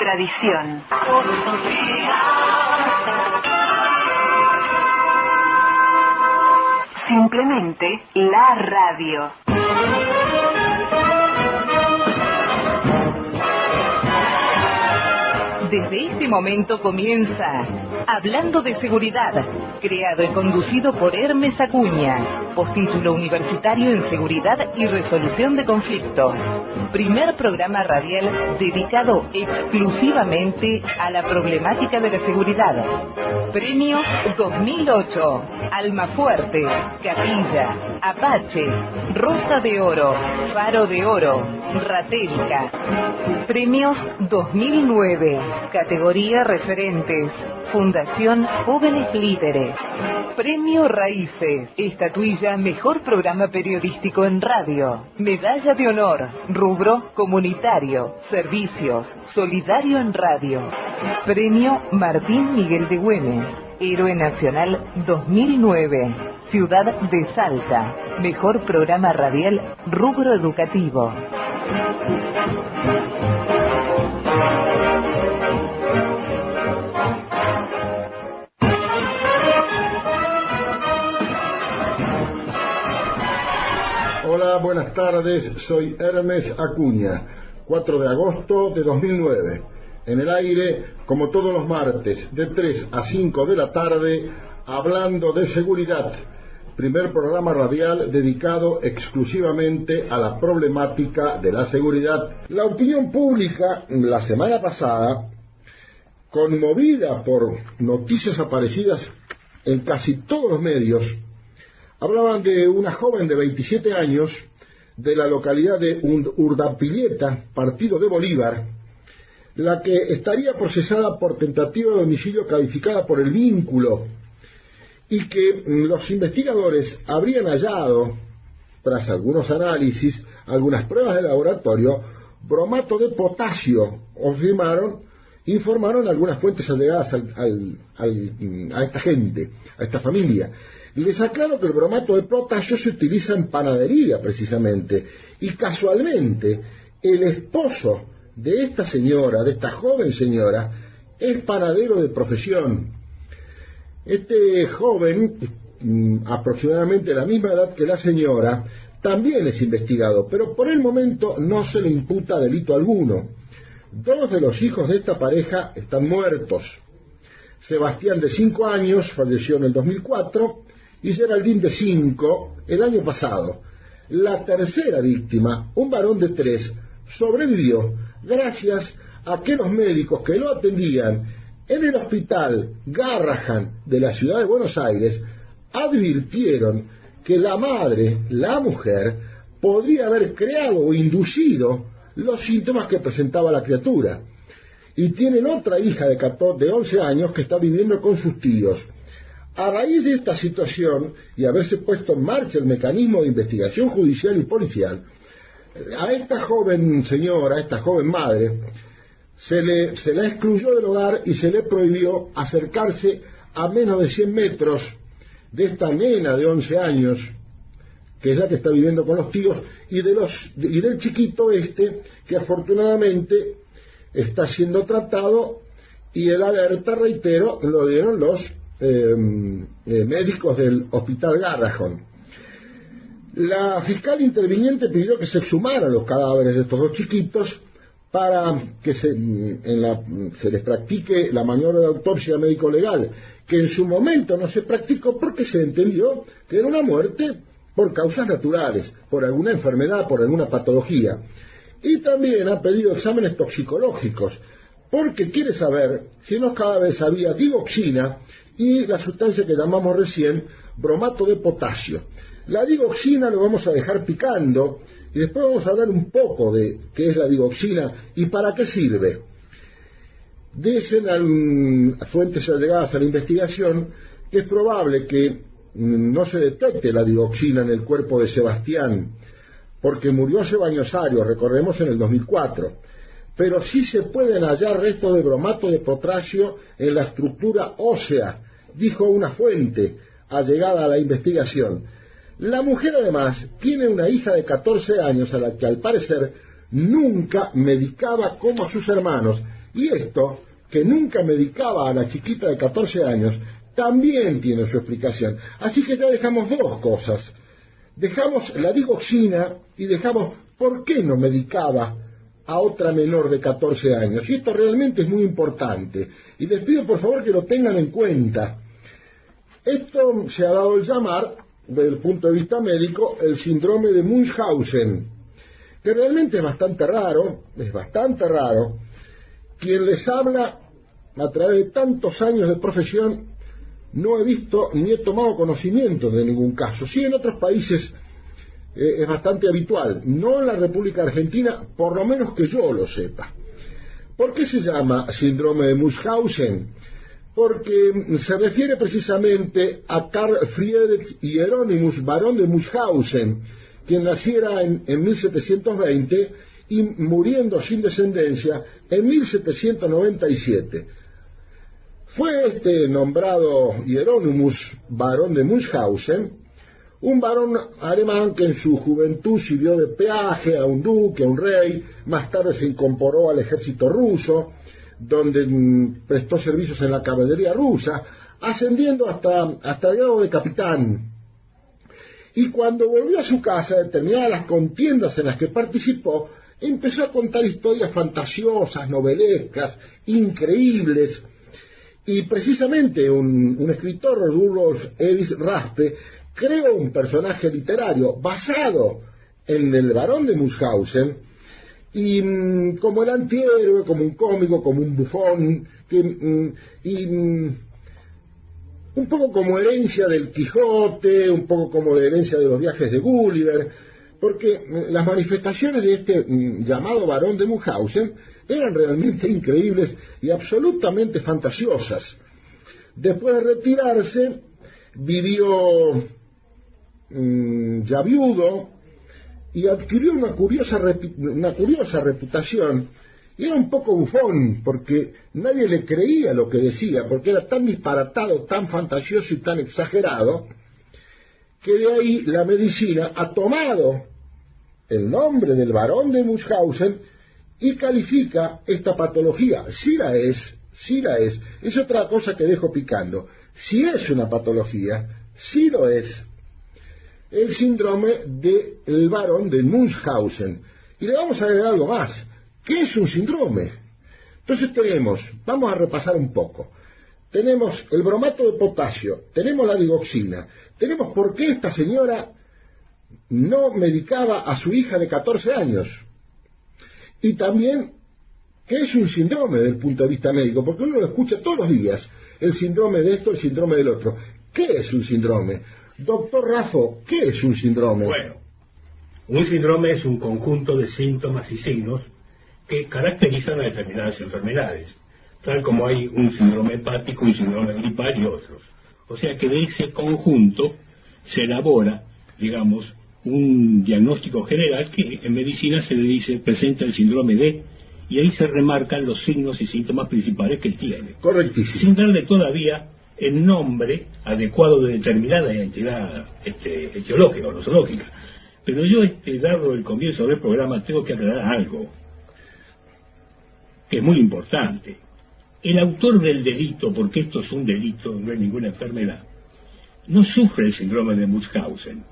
tradición. Simplemente la radio. Desde este momento comienza Hablando de Seguridad, creado y conducido por Hermes Acuña, postítulo universitario en Seguridad y Resolución de Conflictos. Primer programa radial dedicado exclusivamente a la problemática de la seguridad. Premios 2008, Almafuerte, Capilla, Apache, Rosa de Oro, Faro de Oro, Ratérica. Premios 2009, categoría Referentes, Fundación Jóvenes Líderes. Premio Raíces, estatuilla Mejor Programa Periodístico en Radio. Medalla de Honor, rubro Comunitario, Servicios, Solidario en Radio. Premio Martín Miguel de Güemes, Héroe Nacional 2009, Ciudad de Salta. Mejor Programa Radial, rubro Educativo. Hola, buenas tardes, soy Hermes Acuña, 4 de agosto de 2009, en el aire, como todos los martes, de 3 a 5 de la tarde, hablando de seguridad, primer programa radial dedicado exclusivamente a la problemática de la seguridad. La opinión pública, la semana pasada, conmovida por noticias aparecidas en casi todos los medios, hablaban de una joven de 27 años de la localidad de Urdapilleta, partido de Bolívar, la que estaría procesada por tentativa de homicidio calificada por el vínculo y que los investigadores habrían hallado, tras algunos análisis, algunas pruebas de laboratorio, bromato de potasio, informaron algunas fuentes allegadas a esta gente, a esta familia. Les aclaro que el bromato de potasio se utiliza en panadería, precisamente, y casualmente el esposo de esta señora, de esta joven señora, es panadero de profesión. Este joven, aproximadamente la misma edad que la señora, también es investigado, pero por el momento no se le imputa delito alguno. 2 de los hijos de esta pareja están muertos. Sebastián, de 5 años, falleció en el 2004, y Geraldine, de 5, el año pasado. La tercera víctima, un varón de 3, sobrevivió gracias a que los médicos que lo atendían en el hospital Garrahan de la ciudad de Buenos Aires advirtieron que la madre, la mujer, podría haber creado o inducido los síntomas que presentaba la criatura. Y tienen otra hija de 11 años que está viviendo con sus tíos. A raíz de esta situación y haberse puesto en marcha el mecanismo de investigación judicial y policial, a esta joven señora, a esta joven madre, se la excluyó del hogar y se le prohibió acercarse a menos de 100 metros de esta nena de 11 años, que es la que está viviendo con los tíos, y del chiquito que afortunadamente está siendo tratado, y el alerta, reitero, lo dieron los médicos del hospital Garrahan. La fiscal interviniente pidió que se exhumaran los cadáveres de estos 2 chiquitos para que se les practique la maniobra de autopsia médico-legal, que en su momento no se practicó porque se entendió que era una muerte por causas naturales, por alguna enfermedad, por alguna patología. Y también ha pedido exámenes toxicológicos, porque quiere saber si en los cadáveres había digoxina y la sustancia que llamamos recién bromato de potasio. La digoxina lo vamos a dejar picando y después vamos a hablar un poco de qué es la digoxina y para qué sirve. Dicen fuentes allegadas a la investigación que es probable que no se detecte la digoxina en el cuerpo de Sebastián, porque murió hace varios años, recordemos, en el 2004. Pero sí se pueden hallar restos de bromato de potasio en la estructura ósea, dijo una fuente allegada a la investigación. La mujer, además, tiene una hija de 14 años a la que, al parecer, nunca medicaba como a sus hermanos, Y esto, que nunca medicaba a la chiquita de 14 años, también tiene su explicación. Así que ya dejamos dos cosas. Dejamos la digoxina y dejamos por qué no medicaba a otra menor de 14 años. Y esto realmente es muy importante. Y les pido por favor que lo tengan en cuenta. Esto se ha dado el llamar, desde el punto de vista médico, el síndrome de Munchausen, que realmente es bastante raro. Quien les habla, a través de tantos años de profesión, no he visto ni he tomado conocimiento de ningún caso. Sí, en otros países es bastante habitual, no en la República Argentina, por lo menos que yo lo sepa. ¿Por qué se llama síndrome de Munchausen? Porque se refiere precisamente a Carl Friedrich Hieronymus Barón de Munchausen, quien naciera en 1720 y muriendo sin descendencia en 1797. Fue este nombrado Hieronymus Barón de Munchausen un varón alemán que en su juventud sirvió de peaje a un duque, a un rey, más tarde se incorporó al ejército ruso, donde prestó servicios en la caballería rusa, ascendiendo hasta el grado de capitán. Y cuando volvió a su casa, terminadas las contiendas en las que participó, empezó a contar historias fantasiosas, novelescas, increíbles. Y precisamente un escritor, Rudolf Erich Raspe, creó un personaje literario basado en el Barón de Munchausen, y como el antihéroe, como un cómico, como un bufón, un poco como herencia del Quijote, un poco como de herencia de los viajes de Gulliver, porque las manifestaciones de este llamado Barón de Munchausen eran realmente increíbles y absolutamente fantasiosas. Después de retirarse, vivió ya viudo y adquirió una curiosa reputación, y era un poco bufón porque nadie le creía lo que decía, porque era tan disparatado, tan fantasioso y tan exagerado, que de ahí la medicina ha tomado el nombre del Barón de Munchausen y califica esta patología. Sí la es. Es otra cosa que dejo picando. Si es una patología, sí lo es. El síndrome del Barón de Munchausen. Y le vamos a agregar algo más. ¿Qué es un síndrome? Entonces vamos a repasar un poco. Tenemos el bromato de potasio, tenemos la digoxina, tenemos por qué esta señora no medicaba a su hija de 14 años. Y también, ¿qué es un síndrome desde el punto de vista médico? Porque uno lo escucha todos los días, el síndrome de esto, el síndrome del otro. ¿Qué es un síndrome? Doctor Raffo, ¿qué es un síndrome? Bueno, un síndrome es un conjunto de síntomas y signos que caracterizan a determinadas enfermedades, tal como hay un síndrome hepático, un síndrome gripal y otros. O sea que de ese conjunto se elabora, digamos, un diagnóstico general que en medicina se le dice presenta el síndrome de, y ahí se remarcan los signos y síntomas principales que tiene. Correctísimo. Sin darle todavía el nombre adecuado de determinada entidad etiológica o nosológica. Pero yo, dado el comienzo del programa, tengo que aclarar algo que es muy importante. El autor del delito, porque esto es un delito, no es ninguna enfermedad, no sufre el síndrome de Munchausen.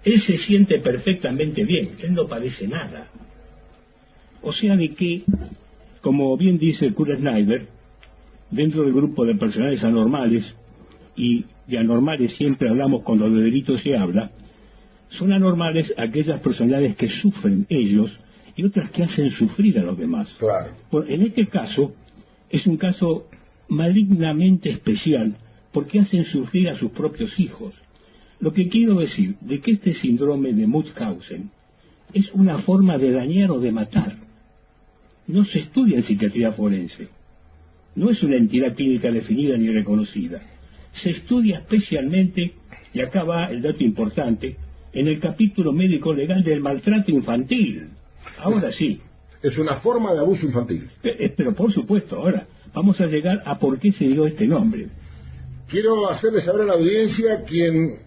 Él se siente perfectamente bien, él no padece nada. O sea de que, como bien dice Kurt Snyder, dentro del grupo de personalidades anormales, y de anormales siempre hablamos cuando de delitos se habla, son anormales aquellas personalidades que sufren ellos y otras que hacen sufrir a los demás. Claro. En este caso, es un caso malignamente especial porque hacen sufrir a sus propios hijos. Lo que quiero decir de que este síndrome de Munchausen es una forma de dañar o de matar. No se estudia en psiquiatría forense. No es una entidad clínica definida ni reconocida. Se estudia especialmente, y acá va el dato importante, en el capítulo médico legal del maltrato infantil. Ahora sí. Es una forma de abuso infantil. Pero por supuesto, ahora vamos a llegar a por qué se dio este nombre. Quiero hacerles saber a la audiencia quien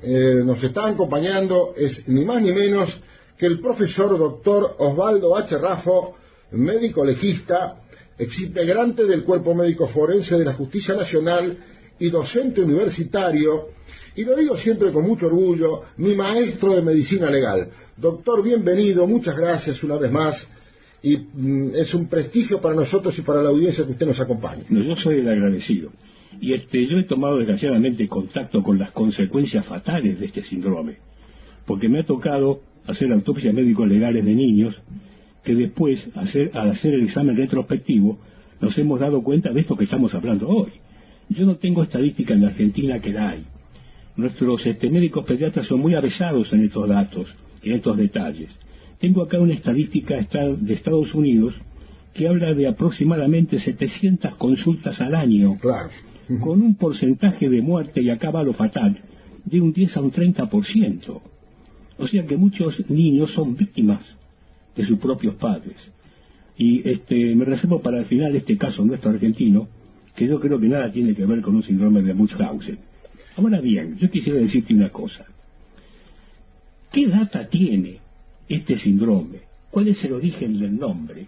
nos está acompañando es ni más ni menos que el profesor doctor Osvaldo H. Raffo, médico legista, exintegrante del Cuerpo Médico Forense de la Justicia Nacional y docente universitario, y lo digo siempre con mucho orgullo, mi maestro de medicina legal. Doctor, bienvenido, muchas gracias una vez más, y es un prestigio para nosotros y para la audiencia que usted nos acompañe. No, yo soy el agradecido. Y yo he tomado desgraciadamente contacto con las consecuencias fatales de este síndrome, porque me ha tocado hacer autopsias médicos legales de niños que después, al hacer el examen retrospectivo, nos hemos dado cuenta de esto que estamos hablando hoy. Yo no tengo estadística en la Argentina, que la hay. Nuestros médicos pediatras son muy avesados en estos datos, en estos detalles. Tengo acá una estadística de Estados Unidos que habla de aproximadamente 700 consultas al año, Claro. con un porcentaje de muerte, y acá va lo fatal, de un 10 a un 30%. O sea que muchos niños son víctimas de sus propios padres. Y me reservo para el final este caso nuestro argentino, que yo creo que nada tiene que ver con un síndrome de Munchausen. Ahora bien, yo quisiera decirte una cosa. ¿Qué data tiene este síndrome? ¿Cuál es el origen del nombre?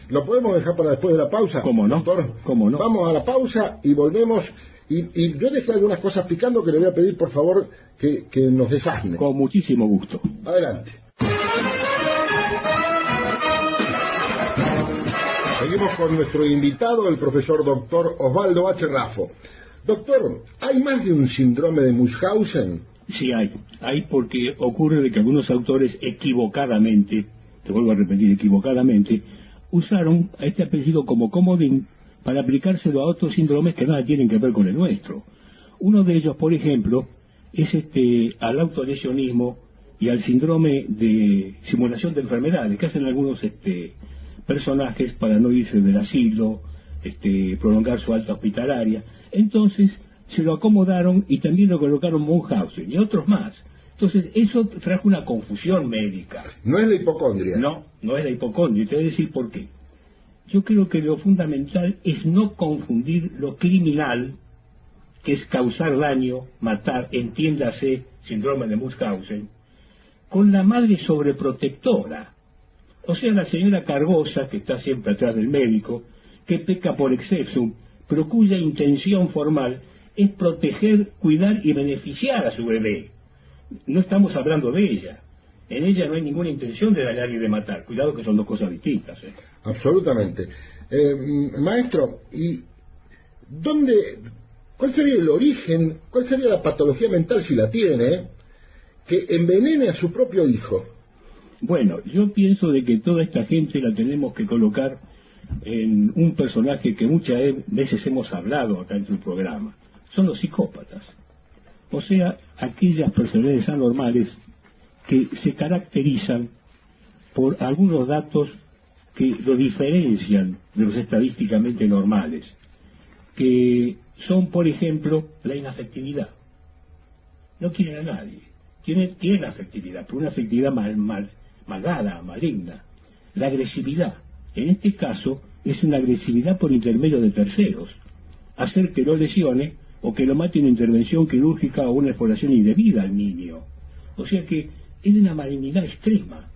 ¿Lo podemos dejar para después de la pausa? ¿Cómo no? Doctor? ¿Cómo no? Vamos a la pausa y volvemos. Y yo dejé algunas cosas picando que le voy a pedir, por favor, que nos desasne. Con muchísimo gusto. Adelante. Seguimos con nuestro invitado, el profesor doctor Osvaldo H. Raffo. Doctor, ¿hay más de un síndrome de Munchausen? Sí hay. Hay, porque ocurre de que algunos autores equivocadamente, te vuelvo a repetir, equivocadamente, usaron a este apellido como comodín para aplicárselo a otros síndromes que nada tienen que ver con el nuestro. Uno de ellos, por ejemplo, es al autolesionismo y al síndrome de simulación de enfermedades que hacen algunos personajes para no irse del asilo, prolongar su alta hospitalaria. Entonces se lo acomodaron y también lo colocaron Munchausen y otros más. Entonces eso trajo una confusión médica. ¿No es la hipocondria? No, no es la hipocondria. Te voy a decir por qué. Yo creo que lo fundamental es no confundir lo criminal, que es causar daño, matar, entiéndase síndrome de Munchausen, con la madre sobreprotectora. O sea, la señora cargosa, que está siempre atrás del médico, que peca por exceso, pero cuya intención formal es proteger, cuidar y beneficiar a su bebé. No estamos hablando de ella. En ella no hay ninguna intención de dañar y de matar. Cuidado, que son dos cosas distintas. Absolutamente. Maestro, ¿y cuál sería el origen, cuál sería la patología mental, si la tiene, que envenene a su propio hijo? Bueno, yo pienso de que toda esta gente la tenemos que colocar en un personaje que muchas veces hemos hablado acá en el programa. Son los psicópatas. O sea, aquellas personalidades anormales que se caracterizan por algunos datos que lo diferencian de los estadísticamente normales, que son, por ejemplo, la inafectividad. No quieren a nadie. Tienen afectividad, pero una afectividad malvada, maligna. La agresividad, en este caso, es una agresividad por intermedio de terceros. Hacer que lo lesione o que lo mate una intervención quirúrgica o una exploración indebida al niño. O sea que es una malignidad extrema.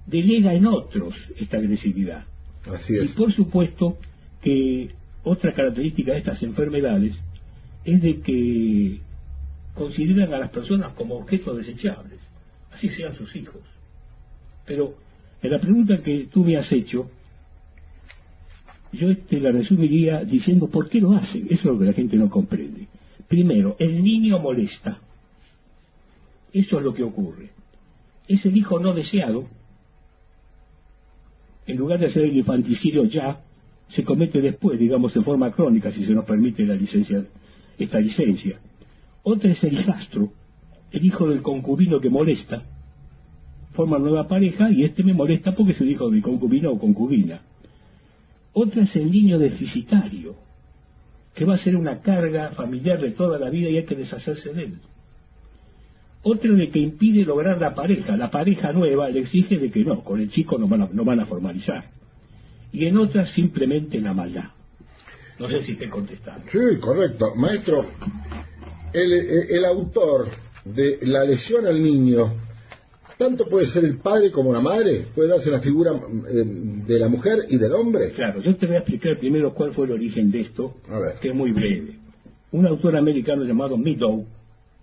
Delega en otros esta agresividad. Así es. Y por supuesto que otra característica de estas enfermedades es de que consideran a las personas como objetos desechables, así sean sus hijos. Pero en la pregunta que tú me has hecho, yo la resumiría diciendo por qué lo hacen. Eso es lo que la gente no comprende. Primero, el niño molesta. Eso es lo que ocurre. Es el hijo no deseado. En lugar de hacer el infanticidio ya, se comete después, digamos, en forma crónica, si se nos permite esta licencia. Otra es el hijastro, el hijo del concubino que molesta. Forma nueva pareja y me molesta porque es el hijo de mi concubino o concubina. Otra es el niño deficitario, que va a ser una carga familiar de toda la vida y hay que deshacerse de él. Otro de que impide lograr la pareja nueva le exige de que no, con el chico no van a formalizar. Y en otras simplemente la maldad. No sé si te he contestado. Sí, correcto. Maestro, el autor de la lesión al niño, tanto puede ser el padre como la madre, puede darse la figura de la mujer y del hombre? Claro, yo te voy a explicar primero cuál fue el origen de esto, A ver. que es muy breve. Un autor americano llamado Meadow,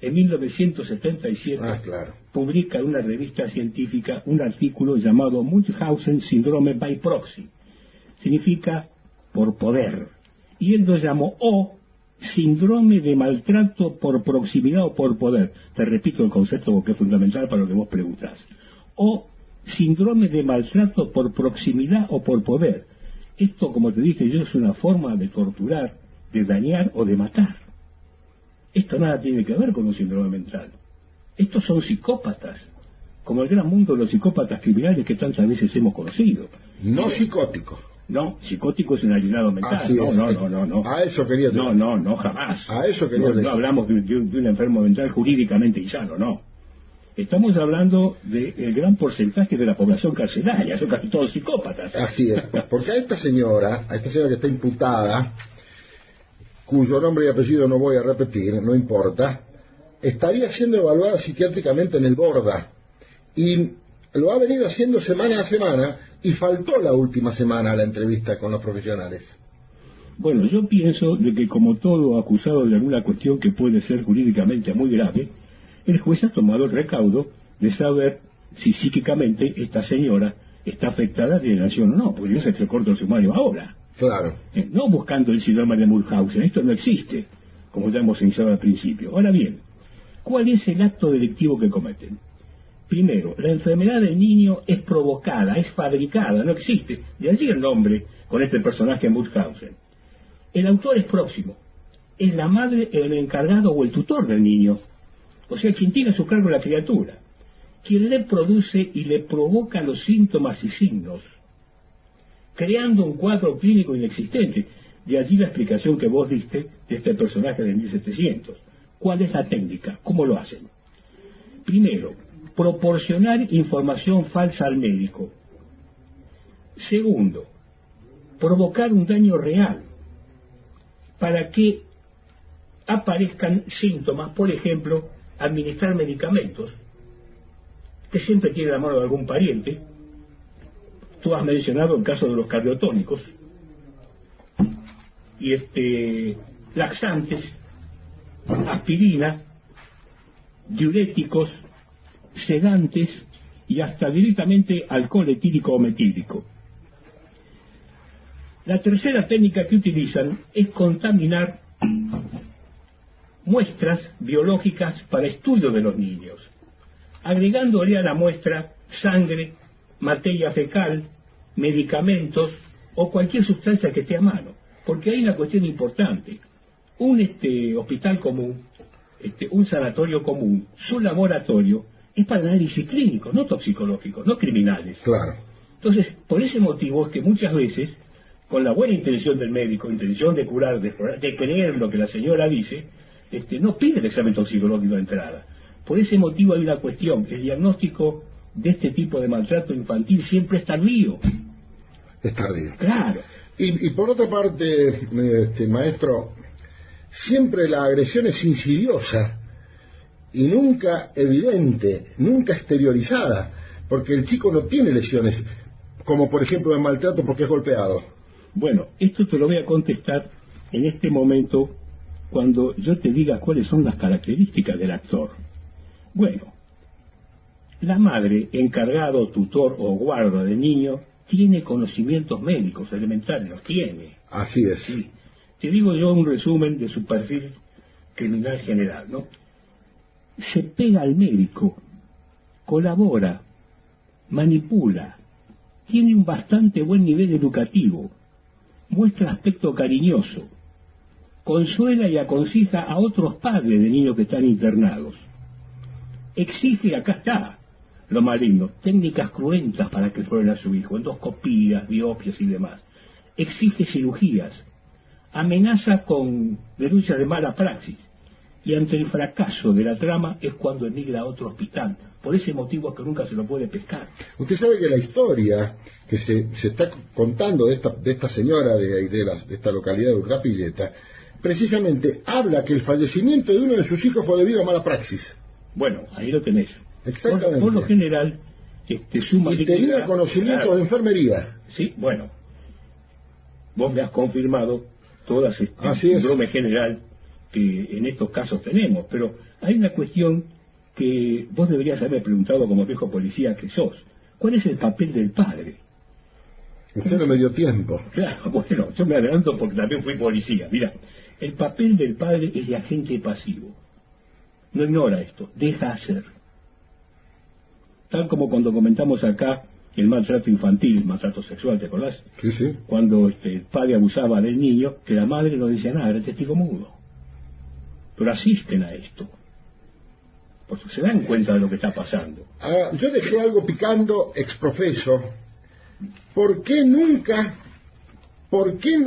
en 1977, Claro. publica en una revista científica un artículo llamado Munchausen Syndrome by Proxy. Significa por poder. Y él lo llamó síndrome de maltrato por proximidad o por poder. Te repito el concepto porque es fundamental para lo que vos preguntás. Síndrome de maltrato por proximidad o por poder. Esto, como te dije yo, es una forma de torturar, de dañar o de matar. Esto nada tiene que ver con un síndrome mental. Estos son psicópatas, como el gran mundo de los psicópatas criminales que tantas veces hemos conocido. No psicótico. No, psicótico es un alienado mental. Así es. No. A eso quería decir. No, jamás. A eso quería decir. No hablamos de un enfermo mental jurídicamente insano, no. Estamos hablando del gran porcentaje de la población carcelaria, son casi todos psicópatas. Así es, porque a esta señora que está imputada, cuyo nombre y apellido no voy a repetir, no importa, estaría siendo evaluada psiquiátricamente en el Borda, y lo ha venido haciendo semana a semana, y faltó la última semana a la entrevista con los profesionales. Bueno, yo pienso de que como todo acusado de alguna cuestión que puede ser jurídicamente muy grave, el juez ha tomado el recaudo de saber si psíquicamente esta señora está afectada de alienación o no, porque yo se te corto el sumario ahora. Claro. No buscando el síndrome de Munchausen, esto no existe, como ya hemos iniciado al principio. Ahora bien, ¿cuál es el acto delictivo que cometen? Primero, la enfermedad del niño es provocada, es fabricada, no existe. De allí el nombre con este personaje Munchausen. El autor es próximo, es la madre, el encargado o el tutor del niño. O sea, quien tiene a su cargo la criatura, quien le produce y le provoca los síntomas y signos, creando un cuadro clínico inexistente. De allí la explicación que vos diste de este personaje de 1700. ¿Cuál es la técnica? ¿Cómo lo hacen? Primero, proporcionar información falsa al médico. Segundo, provocar un daño real para que aparezcan síntomas, por ejemplo, administrar medicamentos que siempre tiene la mano de algún pariente. Tú has mencionado el caso de los cardiotónicos y laxantes, aspirina, diuréticos, sedantes y hasta directamente alcohol etílico o metílico. La tercera técnica que utilizan es contaminar muestras biológicas para estudio de los niños, agregándole a la muestra sangre, materia fecal, medicamentos o cualquier sustancia que esté a mano, porque hay una cuestión importante. Un hospital común, un sanatorio común, su laboratorio es para análisis clínico, no toxicológico, no criminales. Claro. Entonces, por ese motivo es que muchas veces, con la buena intención del médico, intención de curar, de creer lo que la señora dice, no pide el examen toxicológico de entrada. Por ese motivo hay una cuestión: el diagnóstico de este tipo de maltrato infantil siempre es tardío. Es tardío. Claro. Y por otra parte, maestro, siempre la agresión es insidiosa y nunca evidente, nunca exteriorizada, porque el chico no tiene lesiones, como por ejemplo el maltrato porque es golpeado. Bueno, esto te lo voy a contestar en este momento cuando yo te diga cuáles son las características del actor. Bueno, la madre, encargado, tutor o guarda del niño, tiene conocimientos médicos elementales, los tiene. Así es. Sí. Te digo yo un resumen de su perfil criminal general, ¿no? Se pega al médico, colabora, manipula, tiene un bastante buen nivel educativo, muestra aspecto cariñoso, consuela y aconseja a otros padres de niños que están internados. Exige, acá está lo maligno, técnicas cruentas para que prueben a su hijo, endoscopías, biopsias y demás. Exige cirugías, amenaza con denuncias de mala praxis, y ante el fracaso de la trama es cuando emigra a otro hospital. Por ese motivo es que nunca se lo puede pescar. Usted sabe que la historia que se está contando de esta señora de esta localidad de Urdapilleta, precisamente habla que el fallecimiento de uno de sus hijos fue debido a mala praxis. Bueno, ahí lo tenés. Exactamente. Por lo general, suma y líquida. tenía conocimientos Claro. de enfermería. Sí, bueno, vos me has confirmado todas Así es. síndrome general que en estos casos tenemos, pero hay una cuestión que vos deberías haber preguntado como viejo policía que sos. ¿Cuál es el papel del padre? Usted no me dio tiempo. Claro, bueno, yo me adelanto porque también fui policía. Mira, el papel del padre es de agente pasivo. No ignora esto, deja hacer. Tal como cuando comentamos acá el maltrato infantil, el maltrato sexual, ¿te acordás? Sí, sí. Cuando el padre abusaba del niño, que la madre no decía nada, era testigo mudo. Pero asisten a esto, porque se dan cuenta de lo que está pasando. Ahora, yo dejé algo picando exprofeso. ¿Por qué no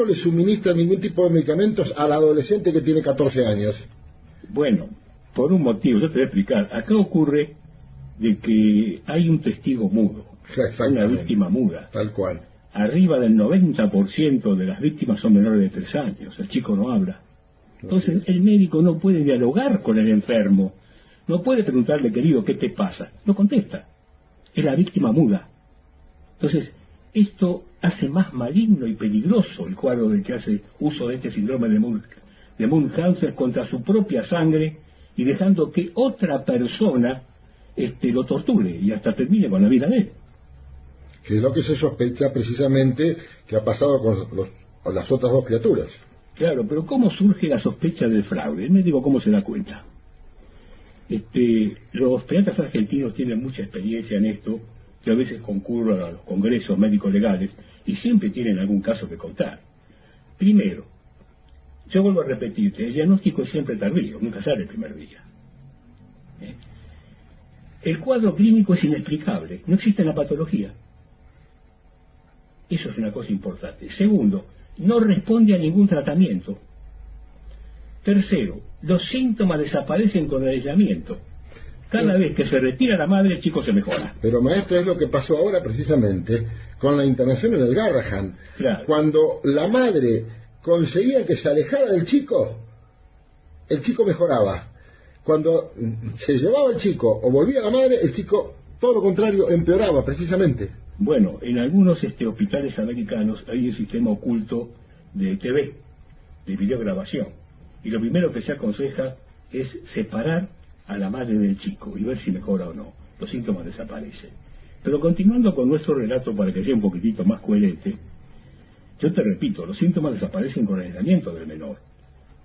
le suministran ningún tipo de medicamentos al adolescente que tiene 14 años? Bueno, por un motivo, yo te voy a explicar. Acá ocurre de que hay un testigo mudo, una Exactamente. víctima muda. Tal cual. Arriba del 90% de las víctimas son menores de 3 años, el chico no habla. Entonces el médico no puede dialogar con el enfermo, no puede preguntarle, querido, ¿qué te pasa? No contesta, es la víctima muda. Entonces, esto hace más maligno y peligroso el cuadro del que hace uso de este síndrome de Munchausen contra su propia sangre y dejando que otra persona lo torture y hasta termine con la vida de él. Que es lo que se sospecha precisamente que ha pasado con las otras dos criaturas. Claro, pero ¿cómo surge la sospecha del fraude? El médico, ¿cómo se da cuenta? Los pediatras argentinos tienen mucha experiencia en esto, que a veces concurren a los congresos médicos legales y siempre tienen algún caso que contar. Primero, yo vuelvo a repetirte, el diagnóstico es siempre tardío, nunca sale el primer día. El cuadro clínico es inexplicable, no existe la patología. Eso es una cosa importante. Segundo, no responde a ningún tratamiento. Tercero, los síntomas desaparecen con el aislamiento. Cada vez que se retira la madre, el chico se mejora. Pero maestro, es lo que pasó ahora precisamente con la internación en el Garrahan. Claro. Cuando la madre conseguía que se alejara del chico, el chico mejoraba. Cuando se llevaba el chico o volvía la madre, el chico, todo lo contrario, empeoraba precisamente. Bueno, en algunos hospitales americanos hay un sistema oculto de TV, de videograbación. Y lo primero que se aconseja es separar a la madre del chico y ver si mejora o no. Los síntomas desaparecen. Pero continuando con nuestro relato para que sea un poquitito más coherente, yo te repito, los síntomas desaparecen con el aislamiento del menor.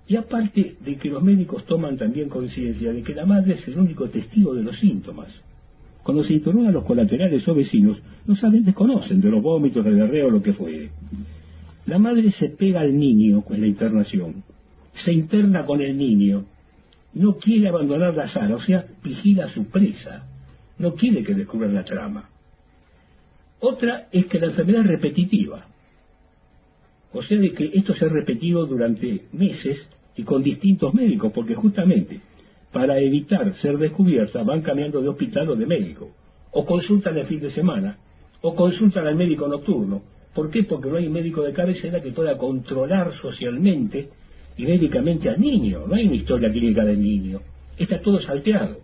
Y aparte de que los médicos toman también conciencia de que la madre es el único testigo de los síntomas. Cuando se interrogan los colaterales o vecinos, no saben, desconocen de los vómitos, del diarrea o lo que fuere. La madre se pega al niño con la internación, se interna con el niño, no quiere abandonar la sala, o sea, vigila a su presa, no quiere que descubran la trama. Otra es que la enfermedad es repetitiva, o sea, de que esto se ha repetido durante meses y con distintos médicos, porque justamente para evitar ser descubierta van cambiando de hospital o de médico, o consultan el fin de semana, o consultan al médico nocturno. ¿Por qué? Porque no hay un médico de cabecera que pueda controlar socialmente y médicamente al niño. No hay una historia clínica del niño, está todo salteado.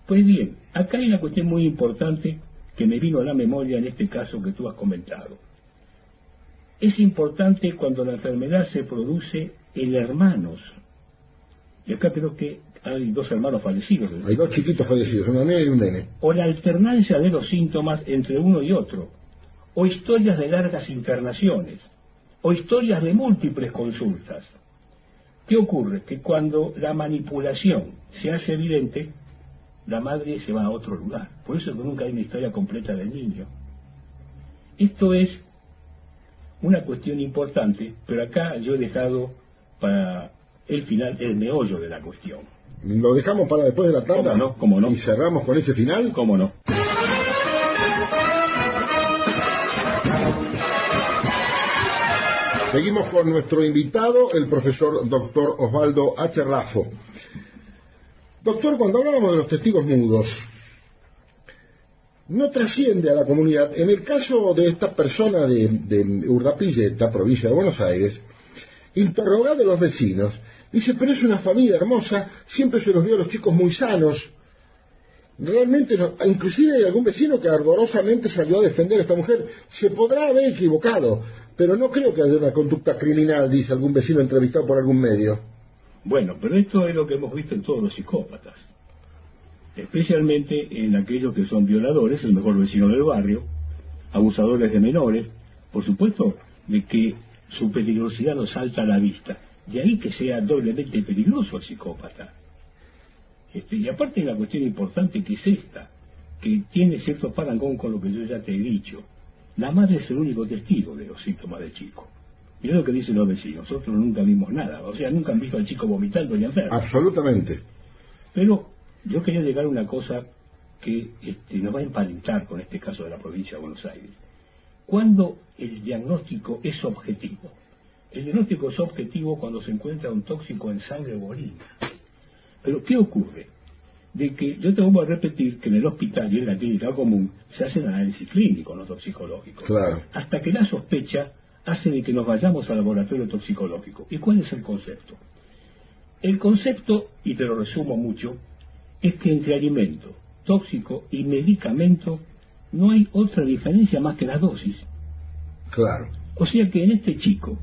Pues bien, acá hay una cuestión muy importante que me vino a la memoria en este caso que tú has comentado. Es importante cuando la enfermedad se produce en hermanos. Y acá creo que hay 2 hermanos fallecidos. Hay 2 chiquitos fallecidos, una nena y un nene. O la alternancia de los síntomas entre uno y otro. O historias de largas internaciones. O historias de múltiples consultas. ¿Qué ocurre? Que cuando la manipulación se hace evidente, la madre se va a otro lugar. Por eso que nunca hay una historia completa del niño. Esto es una cuestión importante, pero acá yo he dejado para el final el meollo de la cuestión. Lo dejamos para después de la tanda. ¿Cómo no? Y cerramos con ese final. ¿Cómo no? Seguimos con nuestro invitado, el profesor doctor Osvaldo H. Raffo. Doctor, cuando hablábamos de los testigos mudos, no trasciende a la comunidad. En el caso de esta persona de Urdapilleta, provincia de Buenos Aires, interrogado a los vecinos, dice, pero es una familia hermosa, siempre se los vio a los chicos muy sanos. Realmente, no, inclusive hay algún vecino que ardorosamente salió a defender a esta mujer. Se podrá haber equivocado, pero no creo que haya una conducta criminal, dice algún vecino entrevistado por algún medio. Bueno, pero esto es lo que hemos visto en todos los psicópatas, especialmente en aquellos que son violadores, el mejor vecino del barrio, abusadores de menores, por supuesto, de que su peligrosidad nos salta a la vista. De ahí que sea doblemente peligroso el psicópata. Y aparte la cuestión importante que es esta, que tiene cierto parangón con lo que yo ya te he dicho. La madre es el único testigo de los síntomas del chico. Mirá lo que dicen los vecinos, nosotros nunca vimos nada, o sea, nunca han visto al chico vomitando ni enfermo. Absolutamente. Pero yo quería llegar a una cosa que nos va a emparentar con este caso de la provincia de Buenos Aires. ¿Cuándo el diagnóstico es objetivo? El diagnóstico es objetivo cuando se encuentra un tóxico en sangre o orina. Pero ¿qué ocurre? De que yo te voy a repetir que en el hospital y en la clínica común se hacen análisis clínicos, no toxicológicos. Claro. Hasta que la sospecha hace de que nos vayamos al laboratorio toxicológico. ¿Y cuál es el concepto? El concepto, y te lo resumo mucho, es que entre alimento, tóxico y medicamento no hay otra diferencia más que la dosis. Claro. O sea que en este chico,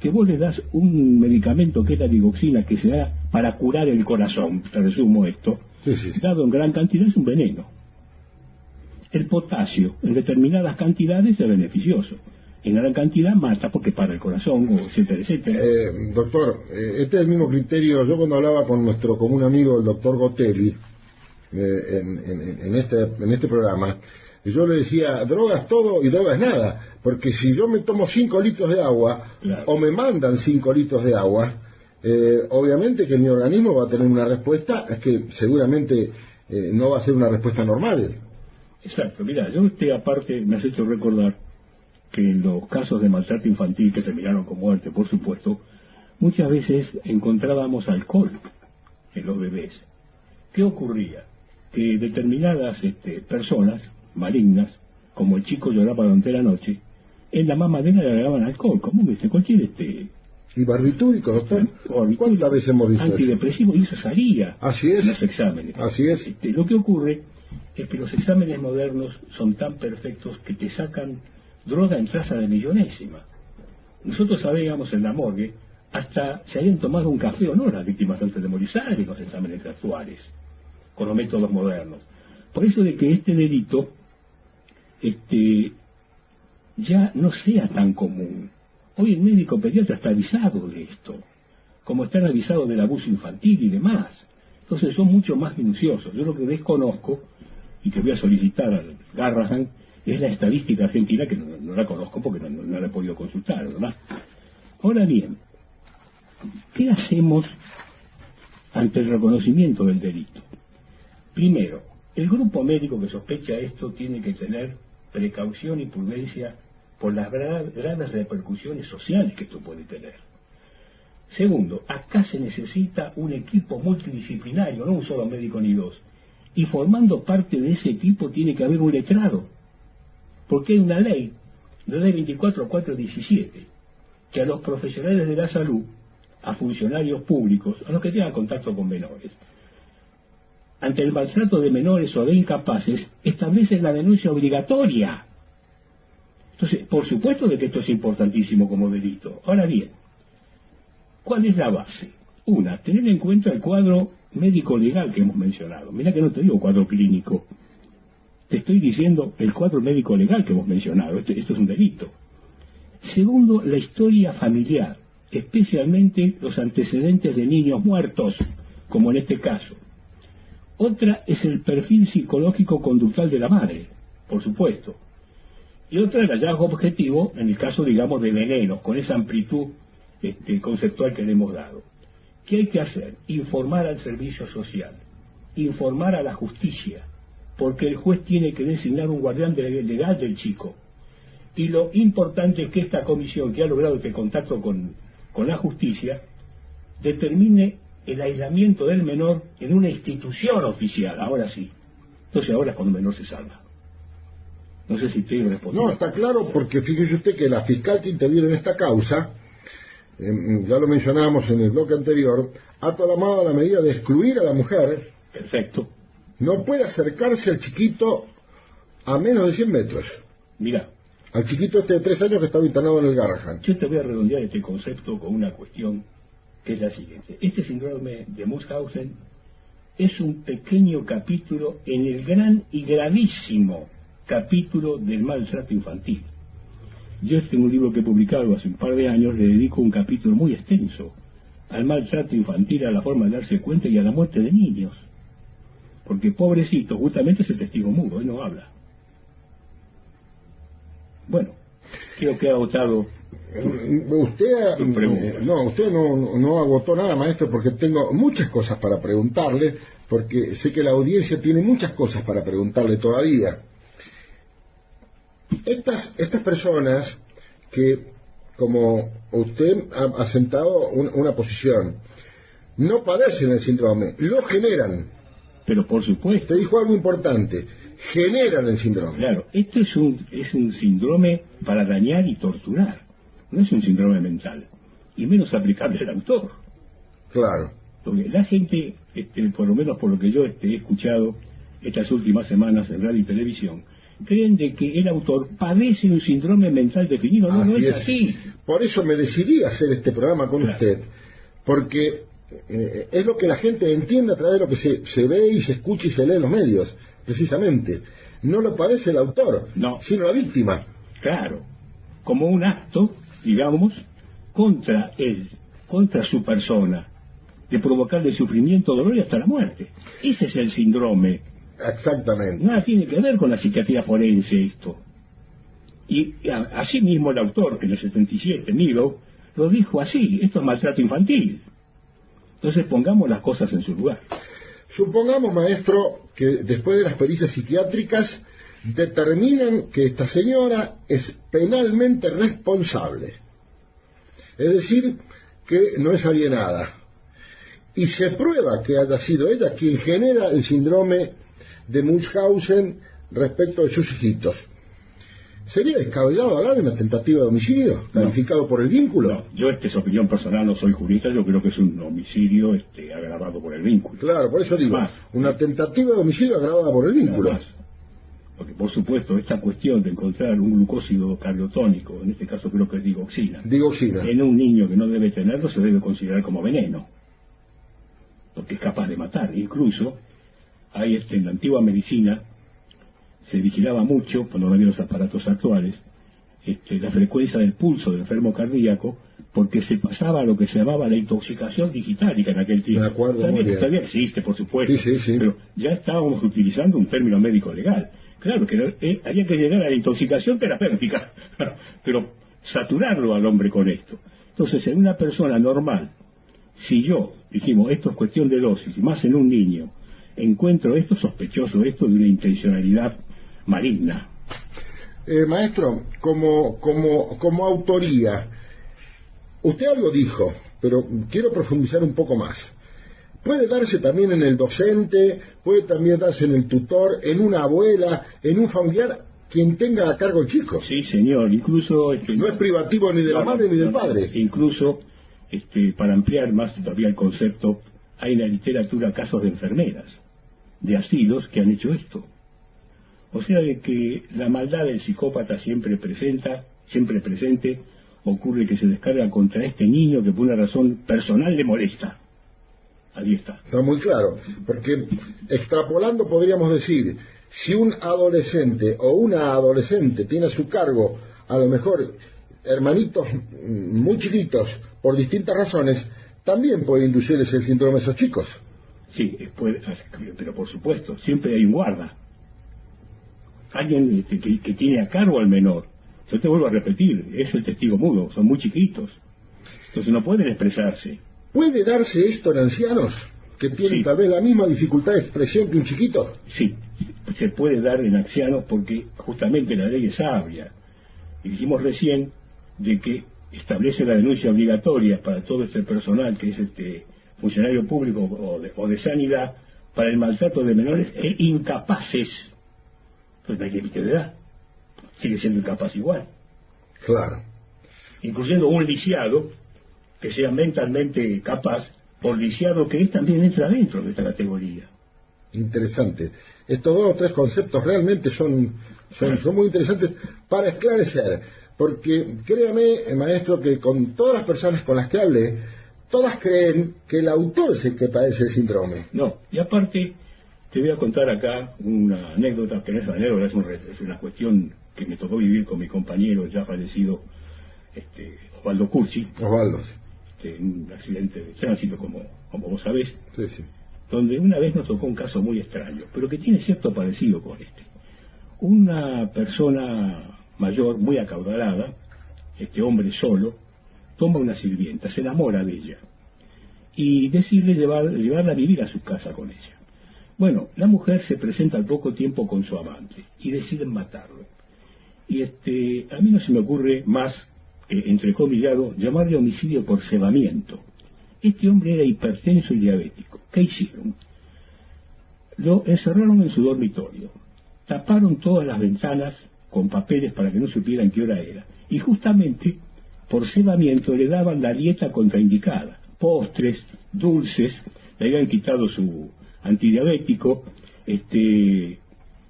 que vos le das un medicamento que es la digoxina, que se da para curar el corazón, te resumo esto, Sí. dado en gran cantidad es un veneno. El potasio en determinadas cantidades es beneficioso, en gran cantidad mata porque para el corazón, etcétera, etcétera. Doctor, este es el mismo criterio. Yo cuando hablaba con nuestro común amigo el doctor Gotelli en este programa, yo le decía, drogas todo y drogas nada, porque si yo me tomo 5 litros de agua, claro, o me mandan 5 litros de agua, obviamente que mi organismo va a tener una respuesta que seguramente no va a ser una respuesta normal. Exacto, mira, yo aparte me has hecho recordar que en los casos de maltrato infantil que terminaron con muerte, por supuesto, muchas veces encontrábamos alcohol en los bebés. ¿Qué ocurría? Que determinadas personas malignas, como el chico lloraba durante la noche, en la mamadera le agregaban alcohol, como cualquier ¿Y barbitúrico, doctor? ¿Cuántas veces hemos visto antidepresivo? Y eso salía en los exámenes. Así es. Lo que ocurre es que los exámenes modernos son tan perfectos que te sacan droga en traza de millonésima. Nosotros sabíamos en la morgue, hasta se habían tomado un café o no las víctimas antes de morir, en los exámenes actuales, con los métodos modernos. Por eso de que este delito ya no sea tan común. Hoy el médico pediatra está avisado de esto, como están avisados del abuso infantil y demás. Entonces son mucho más minuciosos. Yo lo que desconozco, y que voy a solicitar al Garrahan, es la estadística argentina, que no la conozco porque no la he podido consultar, ¿verdad? Ahora bien, ¿qué hacemos ante el reconocimiento del delito? Primero, el grupo médico que sospecha esto tiene que tener precaución y prudencia por las graves repercusiones sociales que esto puede tener. Segundo, acá se necesita un equipo multidisciplinario, no un solo médico ni dos. Y formando parte de ese equipo tiene que haber un letrado, porque hay una ley, la ley 24.417, que a los profesionales de la salud, a funcionarios públicos, a los que tengan contacto con menores, ante el maltrato de menores o de incapaces, establecen la denuncia obligatoria. Entonces, por supuesto de que esto es importantísimo como delito. Ahora bien, ¿cuál es la base? Una, tener en cuenta el cuadro médico-legal que hemos mencionado. Mira que no te digo cuadro clínico. Te estoy diciendo el cuadro médico-legal que hemos mencionado. Esto es un delito. Segundo, la historia familiar, especialmente los antecedentes de niños muertos, como en este caso. Otra es el perfil psicológico conductual de la madre, por supuesto. Y otra el hallazgo objetivo, en el caso, digamos, de venenos, con esa amplitud conceptual que le hemos dado. ¿Qué hay que hacer? Informar al servicio social, informar a la justicia, porque el juez tiene que designar un guardián legal del chico. Y lo importante es que esta comisión, que ha logrado este contacto con la justicia, determine el aislamiento del menor en una institución oficial, ahora sí. Entonces ahora es cuando el menor se salva. No sé si estoy respondiendo. No, está claro, porque fíjese usted que la fiscal que interviene en esta causa, ya lo mencionábamos en el bloque anterior, ha tomado la medida de excluir a la mujer. Perfecto. no puede acercarse al chiquito a menos de 100 metros. Mira, Al chiquito este de 3 años que estaba internado en el Garrahan. yo te voy a redondear este concepto con una cuestión que es la siguiente. Este síndrome de Munchausen es un pequeño capítulo en el gran y gravísimo capítulo del maltrato infantil. Yo en un libro que he publicado hace un par de años le dedico un capítulo muy extenso al maltrato infantil, a la forma de darse cuenta y a la muerte de niños. Porque pobrecito, justamente es el testigo mudo, él no habla. Bueno, creo que ha agotado. Usted no agotó nada, maestro, porque tengo muchas cosas para preguntarle, porque sé que la audiencia tiene muchas cosas para preguntarle todavía. Estas personas que, como usted ha sentado una posición, no padecen el síndrome, lo generan. Pero por supuesto. Te dijo algo importante, generan el síndrome. Claro, esto es un síndrome para dañar y torturar. No es un síndrome mental. Y menos aplicable al autor. Claro. Porque la gente, por lo menos por lo que yo he escuchado estas últimas semanas en radio y televisión, creen de que el autor padece un síndrome mental definido. No, no es así. Por eso me decidí a hacer este programa con usted, porque es lo que la gente entiende a través de lo que se ve y se escucha y se lee en los medios, precisamente. No lo padece el autor, sino la víctima. Claro, como un acto, digamos, contra él, contra su persona, de provocarle sufrimiento, dolor y hasta la muerte. Ese es el síndrome. Exactamente. Nada tiene que ver con la psiquiatría forense esto. Y así mismo el autor, que en el 77, Milo, lo dijo así: esto es maltrato infantil. Entonces pongamos las cosas en su lugar. Supongamos, maestro, que después de las pericias psiquiátricas determinan que esta señora es penalmente responsable. Es decir, que no es alienada. Y se prueba que haya sido ella quien genera el síndrome de Munchausen respecto de sus hijitos. ¿Sería descabellado hablar de una tentativa de homicidio calificado por el vínculo? No, yo es opinión personal, no soy jurista, yo creo que es un homicidio agravado por el vínculo. Claro, por eso digo, una tentativa de homicidio agravada por el vínculo. Porque por supuesto esta cuestión de encontrar un glucósido cardiotónico, en este caso creo que es digoxina, en un niño que no debe tenerlo, se debe considerar como veneno, porque es capaz de matar. Incluso hay en la antigua medicina se vigilaba mucho, cuando no había los aparatos actuales, la frecuencia del pulso del enfermo cardíaco, porque se pasaba a lo que se llamaba la intoxicación digitálica en aquel tiempo. Me acuerdo, todavía existe, por supuesto, sí. Pero ya estábamos utilizando un término médico legal. Claro que había que llegar a la intoxicación terapéutica, pero saturarlo al hombre con esto. Entonces, en una persona normal, si yo, dijimos, esto es cuestión de dosis, y más en un niño, encuentro esto sospechoso, esto de una intencionalidad maligna. Maestro, como autoría, usted algo dijo, pero quiero profundizar un poco más. Puede darse también en el docente, puede también darse en el tutor, en una abuela, en un familiar, quien tenga a cargo el chico. Sí, señor, incluso... no es privativo ni de la madre ni del padre. Incluso, para ampliar más todavía el concepto, hay en la literatura casos de enfermeras, de asilos, que han hecho esto. O sea, de que la maldad del psicópata siempre presente, ocurre que se descarga contra este niño que por una razón personal le molesta. Ahí está. Está muy claro, porque extrapolando podríamos decir, si un adolescente o una adolescente tiene a su cargo, a lo mejor, hermanitos muy chiquitos, por distintas razones, también puede inducirles el síndrome a esos chicos. Sí, pero por supuesto, siempre hay un guarda. Alguien que tiene a cargo al menor. Yo te vuelvo a repetir, es el testigo mudo, son muy chiquitos. Entonces no pueden expresarse. ¿Puede darse esto en ancianos que tienen tal vez la misma dificultad de expresión que un chiquito? Sí, se puede dar en ancianos porque justamente la ley es sabia. Y dijimos recién de que establece la denuncia obligatoria para todo este personal que es funcionario público o de sanidad para el maltrato de menores e incapaces. Pues no hay límite de edad, sigue siendo incapaz igual. Claro. Incluyendo un lisiado que sea mentalmente capaz, por lisiado que es, también entra dentro de esta categoría. Interesante. Estos dos o tres conceptos realmente son muy interesantes para esclarecer, porque créame, maestro, que con todas las personas con las que hablé, todas creen que el autor es el que padece el síndrome. No, y aparte, te voy a contar acá una anécdota, que no es una anécdota, es una cuestión que me tocó vivir con mi compañero ya fallecido, Osvaldo Cursi. Osvaldo. Un accidente de tránsito, como vos sabés. Sí, sí. Donde una vez nos tocó un caso muy extraño, pero que tiene cierto parecido con este. Una persona mayor, muy acaudalada, hombre solo, toma una sirvienta, se enamora de ella y decide llevarla a vivir a su casa con ella. Bueno, la mujer se presenta al poco tiempo con su amante y deciden matarlo. Y a mí no se me ocurre más, entrecomillado, llamarle homicidio por cebamiento. Este hombre era hipertenso y diabético. ¿Qué hicieron? Lo encerraron en su dormitorio, taparon todas las ventanas con papeles para que no supieran qué hora era, y justamente por cebamiento le daban la dieta contraindicada, postres, dulces, le habían quitado su antidiabético,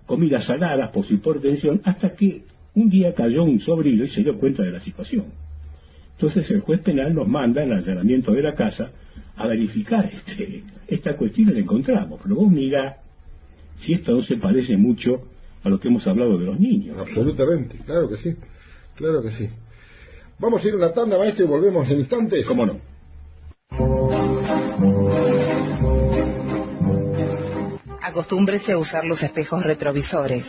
comidas saladas por su hipertensión, hasta que un día cayó un sobrino y se dio cuenta de la situación. Entonces el juez penal nos manda el allanamiento de la casa a verificar esta cuestión y la encontramos. Pero vos mirá si esto no se parece mucho a lo que hemos hablado de los niños. Absolutamente, claro que sí, claro que sí. Vamos a ir a una tanda, maestro, y volvemos en instantes. ¿Cómo no? Acostúmbrese a usar los espejos retrovisores.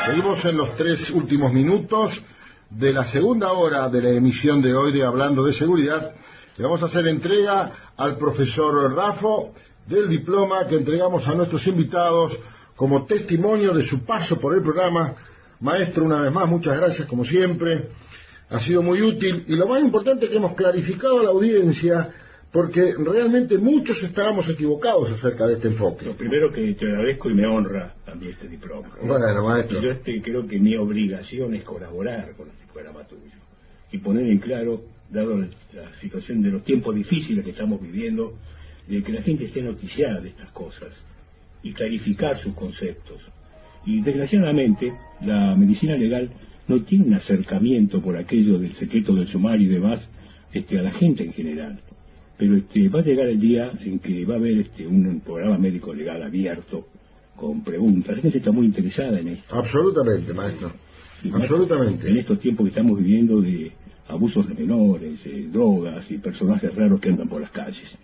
Seguimos en los 3 últimos minutos de la segunda hora de la emisión de hoy de Hablando de Seguridad. Le vamos a hacer entrega al profesor Raffo del diploma que entregamos a nuestros invitados como testimonio de su paso por el programa. Maestro, una vez más, muchas gracias como siempre. Ha sido muy útil y lo más importante es que hemos clarificado a la audiencia, porque realmente muchos estábamos equivocados acerca de este enfoque. Lo primero que te agradezco y me honra también este diploma. Bueno, maestro. Y yo creo que mi obligación es colaborar con este programa tuyo y poner en claro, dado la situación de los tiempos difíciles que estamos viviendo, de que la gente esté noticiada de estas cosas y clarificar sus conceptos. Y desgraciadamente la medicina legal no tiene un acercamiento por aquello del secreto del sumario y demás a la gente en general. Pero va a llegar el día en que va a haber un programa médico legal abierto con preguntas. La gente está muy interesada en esto. Absolutamente, maestro. Absolutamente. En estos tiempos que estamos viviendo de abusos de menores, drogas y personajes raros que andan por las calles.